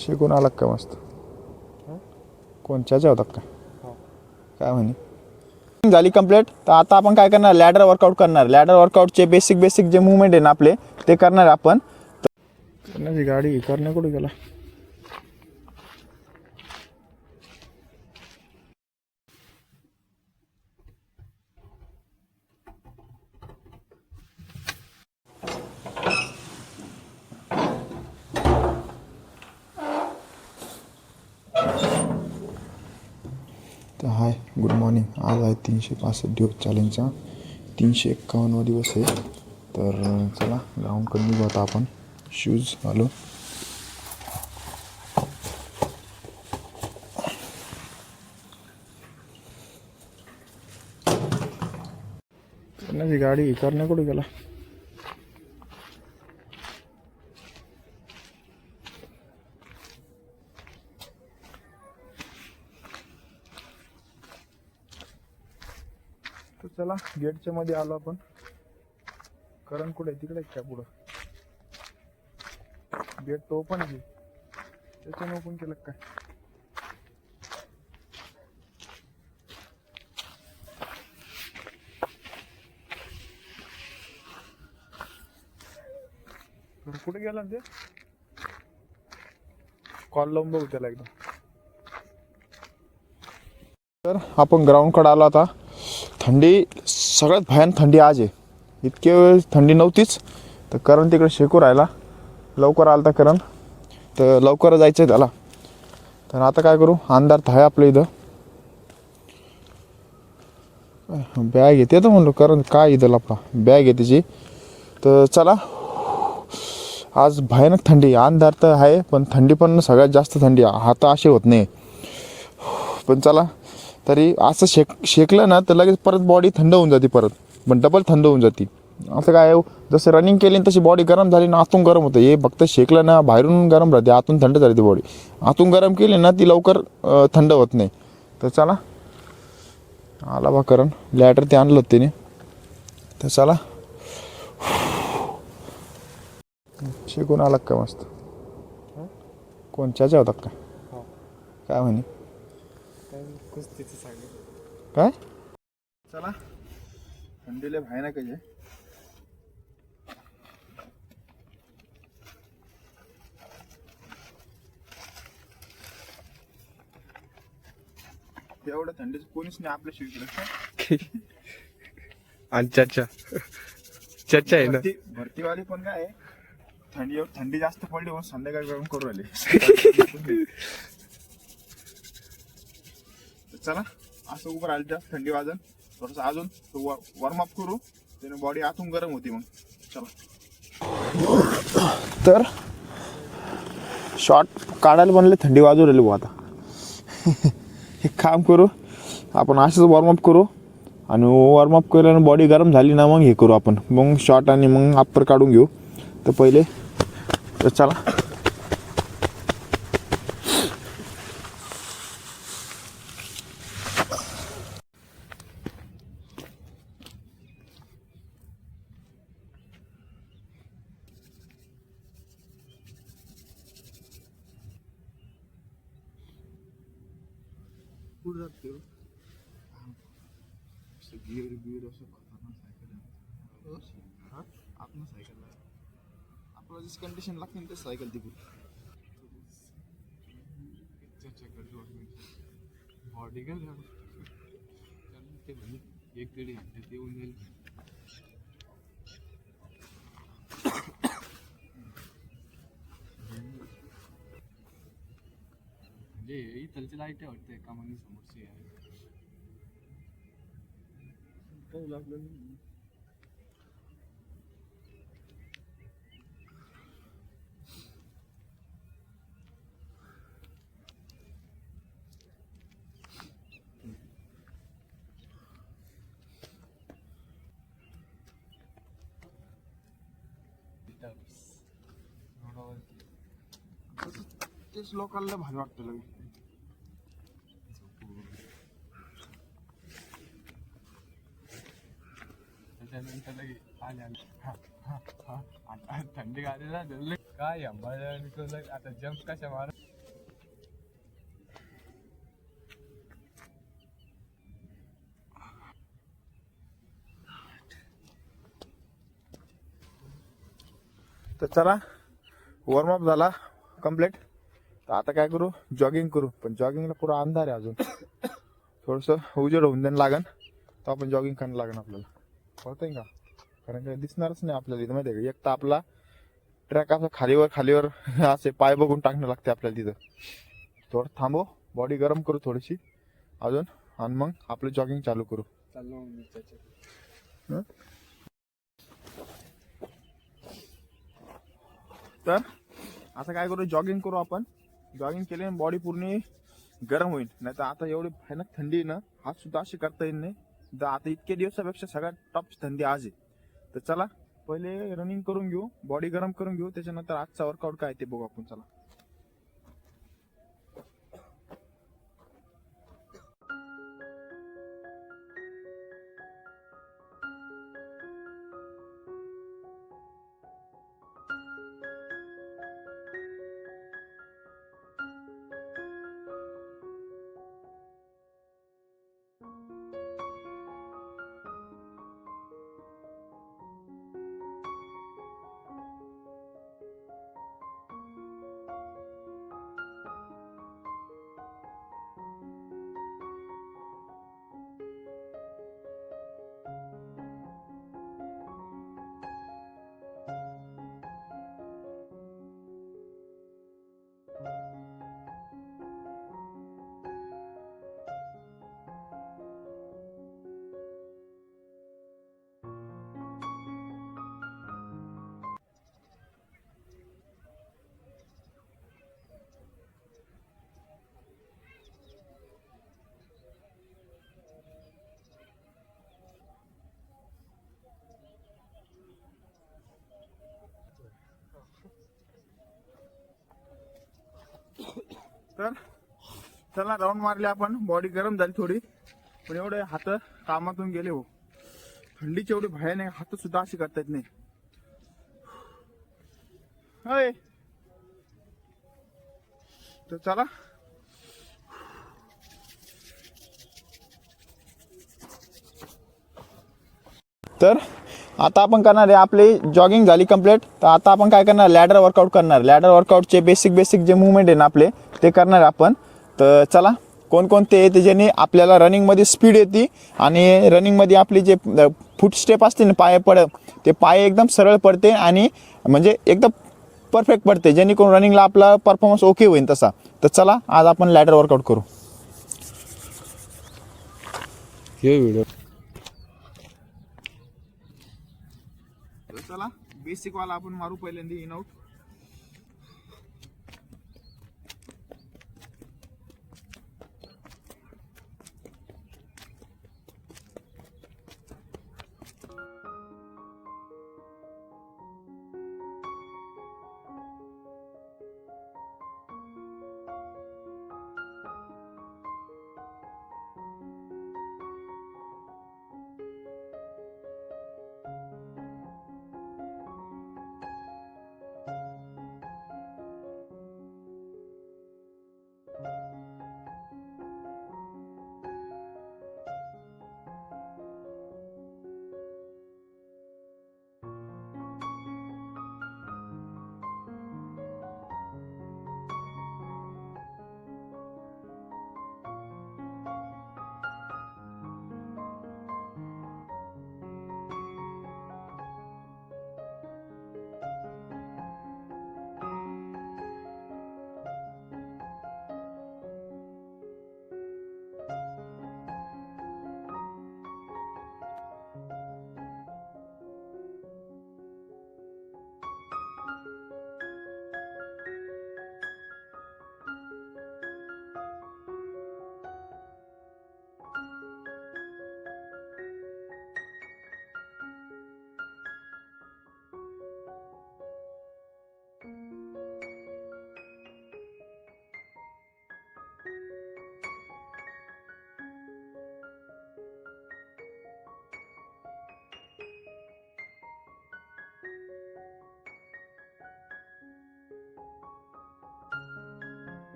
शिकून आला का मस्त? कोणच्याच्या होतात का? काय म्हणे झाली कंप्लीट. तर आता आपण काय करणार, लॅडर वर्कआउट करणार. लॅडर वर्कआउटचे बेसिक जे मुवमेंट आहे ना आपले ते करणार आपण. करण्याची गाडी करणे कुठे गेला? तर हाय, गुड मॉर्निंग. आज आहे 365 दिवस चॅलेंजचा 351वा दिवस आहे. तर चला ग्राउंडकडे निघू आता आपण. शूज घालू. करण्याची गाडी करणे कुठे गेला? तर चला गेटच्या मध्ये आलो आपण. करण कुठे आहे? तिकडे काय पुढं? गेट तो ओपन आहे, त्याच्याने ओपन केलं काय? कुठे गेला ते? कॉल लावून बघू त्याला एकदा. तर आपण ग्राउंडकडे आलो आता. थंडी सगळ्यात भयान थंडी आज आहे. इतके वेळ थंडी नव्हतीच. तर करण तिकडे शेकू राहिला. लवकर आला तर करण, तर लवकर जायचं आहे त्याला. तर आता काय करू, अंधार तर आहे आपल्या इथं. बॅग येते तर म्हणलो करण काय इथं लपा, बॅग आहे त्याची. तर चला, आज भयानक थंडी. अंधार तर आहे पण थंडी पण सगळ्यात जास्त थंडी. हात असे होत नाही. पण चला, तरी असं शेकलं ना तर लगेच परत बॉडी थंड होऊन जाते, परत पण डबल थंड होऊन जाते. असं काय, जसं रनिंग केली तशी बॉडी गरम झाली ना, आतून गरम होतं. हे फक्त शेकलं ना बाहेरून गरम राहते, आतून थंड झाली ती बॉडी. आतून गरम केली ना ती लवकर थंड होत नाही. तर चला, आला बा करण. लॅडर ते आणलं त्याने. तर चला, शिकून आला का मस्त? कोणच्याच्या होतात का? काय म्हणे काय? चला, थंडीला भयानक आहे. एवढं थंडीच कोणीच नाही आपल्या शिवकडे. आणि चर्चा आहे ना. भरतीवाली पण काय थंडी जास्त पडली म्हणून संध्याकाळी गरम करू राहिले. चला, असं उभं राहिलं जास्त थंडी वाजन थोडस, अजून वॉर्मअप करू, त्याने बॉडी आतून गरम होती. मग चला, तर शॉर्ट काढायला बनले, थंडी वाजू राहिली भाऊ. आता एक काम करू आपण, असंच वॉर्मअप करू. आणि वॉर्मअप केल्यानं बॉडी गरम झाली ना, मग हे करू आपण, मग शॉर्ट आणि मग अप्पर काढून घेऊ. तर पहिले तर चला, गिअर असं आपण सायकल आपल्याला जशी कंडिशन लागते ना, ते सायकल ती बॉडी का ते म्हणे एक दीड घंटे येऊन जाईल. म्हणजे इथलची लाईट वाटते का म्हणजे समोरची आहे. तेच लोकांना भारी वाटतं लगे. त्याच्यानंतर लगे आले थंडी गाडीला काय अंबाला आता जंप कशा मार. तर चला वॉर्मअप झाला कम्प्लीट. तर आता काय करू, जॉगिंग करू. पण जॉगिंगला पुरा अंधार आहे अजून, थोडंसं उजेड होऊन देणं लागन, तर आपण जॉगिंग करायला लागेल आपल्याला. कळतंय का? कारण काही दिसणारच नाही आपल्याला इथं, माहिती आहे का? एक तर आपला ट्रॅक असं खालीवर खालीवर असे पाय बघून टाकणं लागते आपल्याला तिथं. थोडं थांबू, बॉडी गरम करू थोडीशी अजून, आणि मग आपलं जॉगिंग चालू करू. चाललो मी हं? तर आता काय करू, जॉगिंग करू आपण. जॉगिंग केल्याने बॉडी पूर्ण गरम होईल. नाही तर आता एवढी भयानक थंडी आहे ना, हात सुद्धा अशी करता येईल नाही. तर आता इतके दिवसापेक्षा सगळ्यात टॉप थंडी आज आहे. तर चला पहिले रनिंग करून घेऊ, बॉडी गरम करून घेऊ, त्याच्यानंतर आजचा वर्कआउट काय ते बघू आपण. चला. तर चला राऊंड मारले आपण, बॉडी गरम झाली थोडी. पण एवढे हात कामातून गेले हो, थंडीची एवढी भयानक, हात सुद्धा अशी करता येत नाही. होय. तर चला तर आता आपण करणार आहे, आपली जॉगिंग झाली कंप्लीट. तर आता आपण काय करणार, लॅडर वर्कआउट करणार. लॅडर वर्कआउटचे बेसिक जे मुवमेंट आहे ना आपले, ते करणार आपण. तर चला कोणकोणते येते ज्याने आपल्याला रनिंगमध्ये स्पीड येते, आणि रनिंगमध्ये आपली जे फूट स्टेप असते ना, ते पाय एकदम सरळ पडते, आणि म्हणजे एकदम परफेक्ट पडते, जेणेकरून रनिंगला आपला परफॉर्मन्स ओके होईल तसा. तर चला आज आपण लॅडर वर्कआउट करू. हे व्हिडिओ चला बेसिक वाला आपण मारू पहिल्यांदा, इन आउट.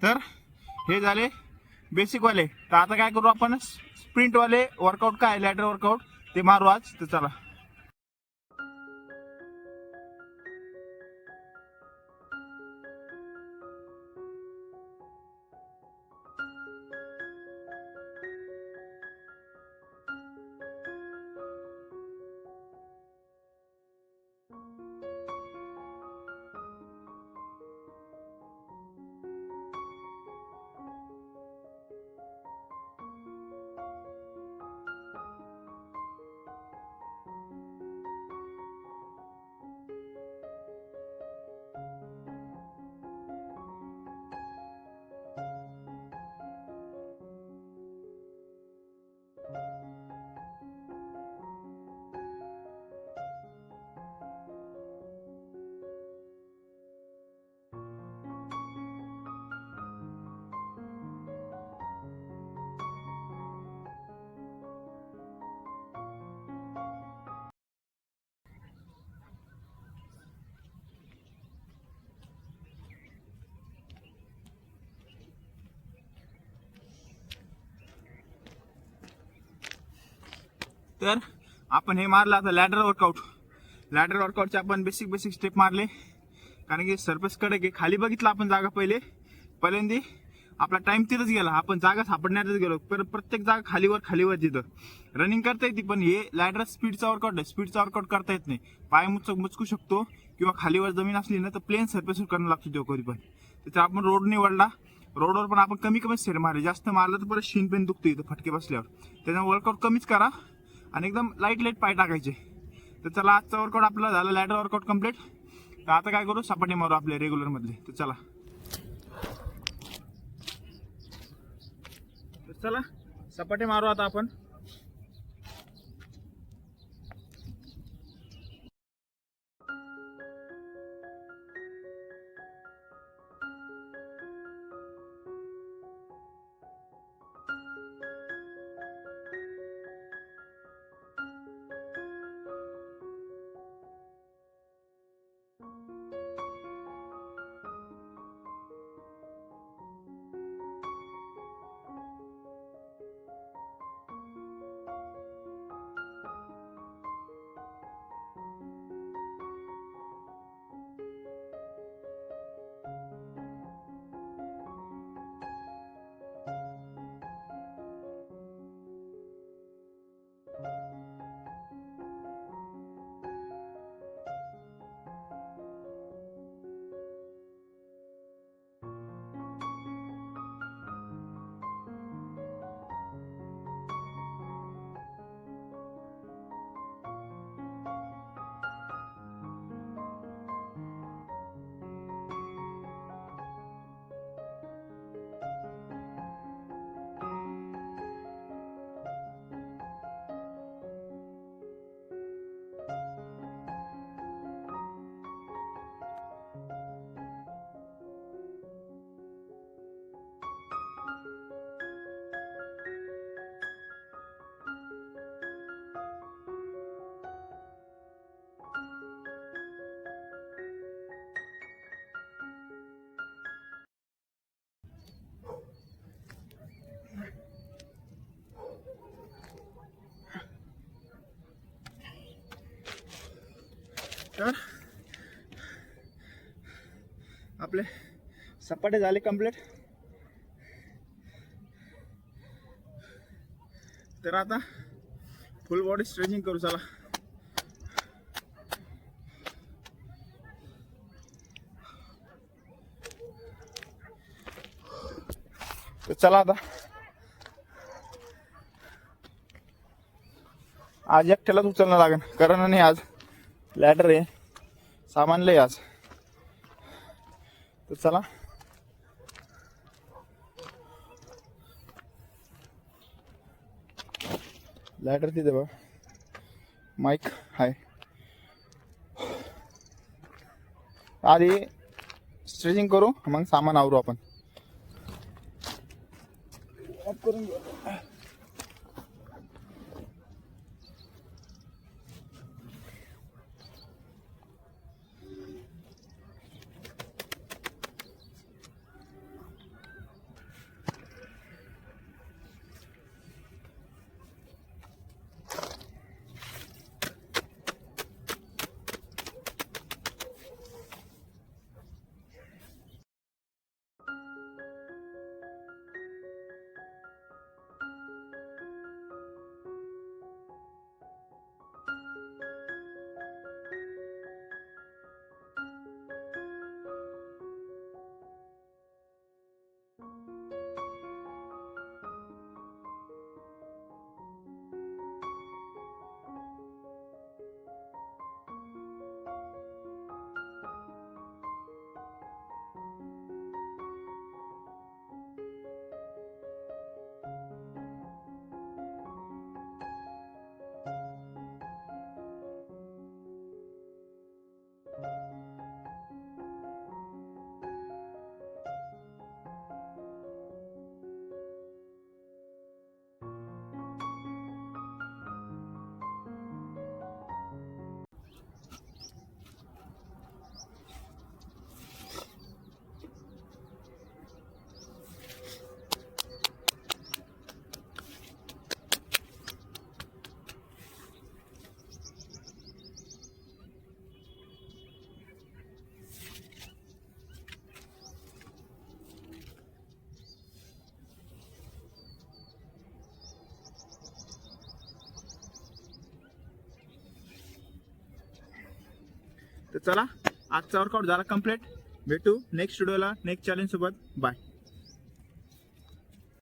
तर हे झाले बेसिकवाले. तर आता काय करू आपण, स्प्रिंटवाले वर्कआउट काय लॅडर वर्कआउट ते मारू आज. तर चला. तर आपण हे मारलं आता लॅडर वर्कआउट. लॅडर वर्कआउटचे आपण बेसिक स्टेप मारले, कारण की सरफेस कडक आहे. खाली बघितलं आपण जागा पहिल्यांदा आपला टाइम तिथंच गेला, आपण जागा सापडण्यातच गेलो. प्रत्येक जागा खालीवर तिथं रनिंग करता येते, पण हे लॅडर स्पीडचा वर्कआउट आहे. स्पीडचा वर्कआउट करता येत नाही. पाय मुचकू शकतो, किंवा खालीवर जमीन असली ना तर प्लेन सरफेसवर करणं लागतो तेव्हा कधी पण. त्याचा आपण रोड निवडला, रोडवर पण आपण कमी सेट मारले. जास्त मारलं तर परत शीन पेन दुखतो इथं फटके बसल्यावर. त्याच्यामुळे वर्कआउट कमीच करा आणि एकदम लाईट पाय टाकायचे. तर चला, आजचा वर्कआउट आपला झाला लॅडर वर्कआउट कम्प्लीट. तर आता काय करू, सपाटी मारू आपल्या रेग्युलर मधले. तर चला सपाटी मारू आता आपण. तर आपले सपाटे झाले कंप्लीट. तर आता फुल बॉडी स्ट्रेचिंग करू. चला. तर चला आता आज एकट्यालाच उचलणं लागेल, कारण नाही आज लॅडर आहे, सामान लय आज. तर चला. लॅडर तिथे बघ, माईक हाय. आधी स्ट्रेचिंग करू, मग सामान आवरू आपण. करून घेऊ. तर चला आजचा वर्कआउट झाला कम्प्लीट. भेटू नेक्स्ट व्हिडिओला नेक्स्ट चॅलेंज सोबत. बाय.